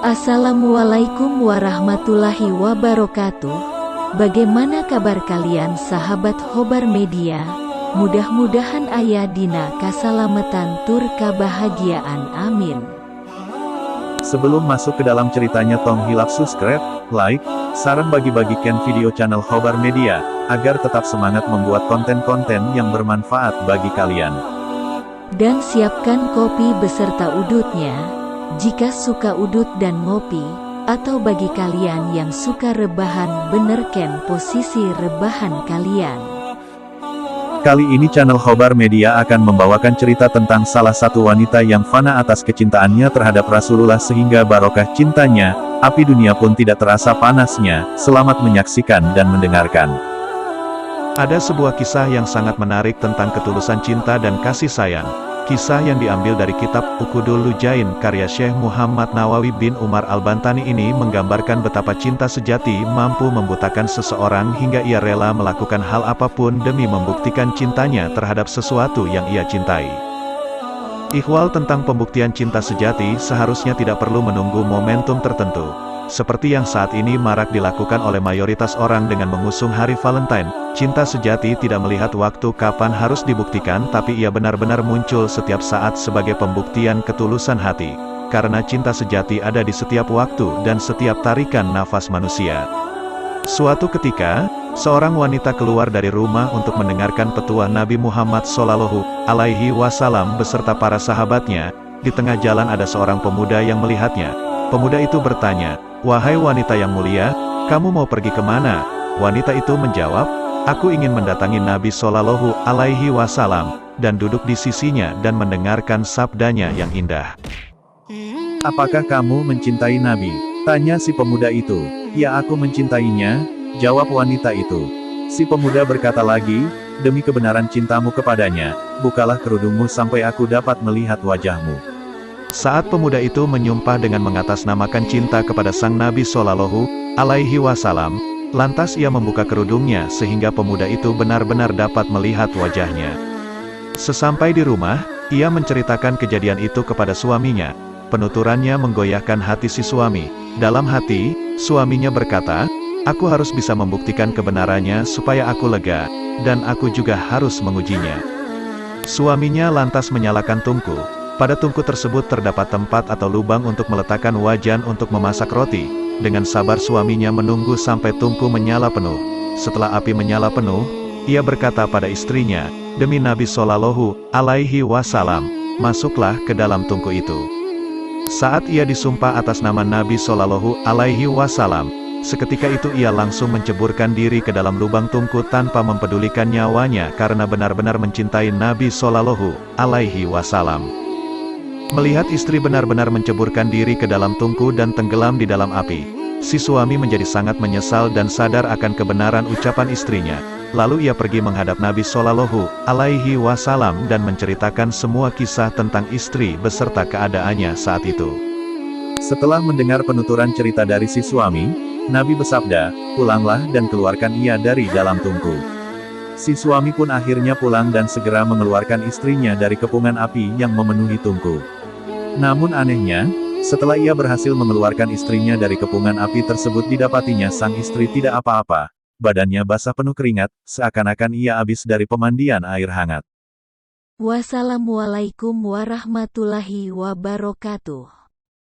Assalamualaikum warahmatullahi wabarakatuh. Bagaimana kabar kalian sahabat Khobar Media? Mudah-mudahan aya dina kasalamatan tur kabahagiaan, amin. Sebelum masuk ke dalam ceritanya, tong hilap subscribe, like, saran bagi-bagikan video channel Khobar Media, agar tetap semangat membuat konten-konten yang bermanfaat bagi kalian. Dan siapkan kopi beserta udutnya, jika suka udut dan ngopi, atau bagi kalian yang suka rebahan, benerken posisi rebahan kalian. Kali ini channel Khobar Media akan membawakan cerita tentang salah satu wanita yang fana atas kecintaannya terhadap Rasulullah sehingga barokah cintanya, api dunia pun tidak terasa panasnya. Selamat menyaksikan dan mendengarkan. Ada sebuah kisah yang sangat menarik tentang ketulusan cinta dan kasih sayang. Kisah yang diambil dari kitab Uqudul Lujain karya Syekh Muhammad Nawawi bin Umar Al-Bantani ini menggambarkan betapa cinta sejati mampu membutakan seseorang hingga ia rela melakukan hal apapun demi membuktikan cintanya terhadap sesuatu yang ia cintai. Ihwal tentang pembuktian cinta sejati seharusnya tidak perlu menunggu momentum tertentu, seperti yang saat ini marak dilakukan oleh mayoritas orang dengan mengusung hari Valentine. Cinta sejati tidak melihat waktu kapan harus dibuktikan, tapi ia benar-benar muncul setiap saat sebagai pembuktian ketulusan hati. Karena cinta sejati ada di setiap waktu dan setiap tarikan nafas manusia. Suatu ketika, seorang wanita keluar dari rumah untuk mendengarkan petuah Nabi Muhammad SAW beserta para sahabatnya. Di tengah jalan ada seorang pemuda yang melihatnya. Pemuda itu bertanya, "Wahai wanita yang mulia, kamu mau pergi kemana?" Wanita itu menjawab, "Aku ingin mendatangi Nabi SAW, dan duduk di sisinya dan mendengarkan sabdanya yang indah." "Apakah kamu mencintai Nabi?" tanya si pemuda itu. "Ya, aku mencintainya," jawab wanita itu. Si pemuda berkata lagi, "Demi kebenaran cintamu kepadanya, bukalah kerudungmu sampai aku dapat melihat wajahmu." Saat pemuda itu menyumpah dengan mengatasnamakan cinta kepada sang Nabi SAW, lantas ia membuka kerudungnya sehingga pemuda itu benar-benar dapat melihat wajahnya. Sesampai di rumah, ia menceritakan kejadian itu kepada suaminya. Penuturannya menggoyahkan hati si suami. Dalam hati, suaminya berkata, "Aku harus bisa membuktikan kebenarannya supaya aku lega, dan aku juga harus mengujinya." Suaminya lantas menyalakan tungku. Pada tungku tersebut terdapat tempat atau lubang untuk meletakkan wajan untuk memasak roti. Dengan sabar suaminya menunggu sampai tungku menyala penuh. Setelah api menyala penuh, ia berkata pada istrinya, "Demi Nabi SAW, masuklah ke dalam tungku itu." Saat ia disumpah atas nama Nabi SAW, seketika itu ia langsung menceburkan diri ke dalam lubang tungku tanpa mempedulikan nyawanya karena benar-benar mencintai Nabi SAW. Melihat istri benar-benar menceburkan diri ke dalam tungku dan tenggelam di dalam api, si suami menjadi sangat menyesal dan sadar akan kebenaran ucapan istrinya. Lalu ia pergi menghadap Nabi SAW dan menceritakan semua kisah tentang istri beserta keadaannya saat itu. Setelah mendengar penuturan cerita dari si suami, Nabi bersabda, "Pulanglah dan keluarkan ia dari dalam tungku." Si suami pun akhirnya pulang dan segera mengeluarkan istrinya dari kepungan api yang memenuhi tungku. Namun anehnya, setelah ia berhasil mengeluarkan istrinya dari kepungan api tersebut, didapatinya sang istri tidak apa-apa. Badannya basah penuh keringat, seakan-akan ia habis dari pemandian air hangat. Wassalamualaikum warahmatullahi wabarakatuh.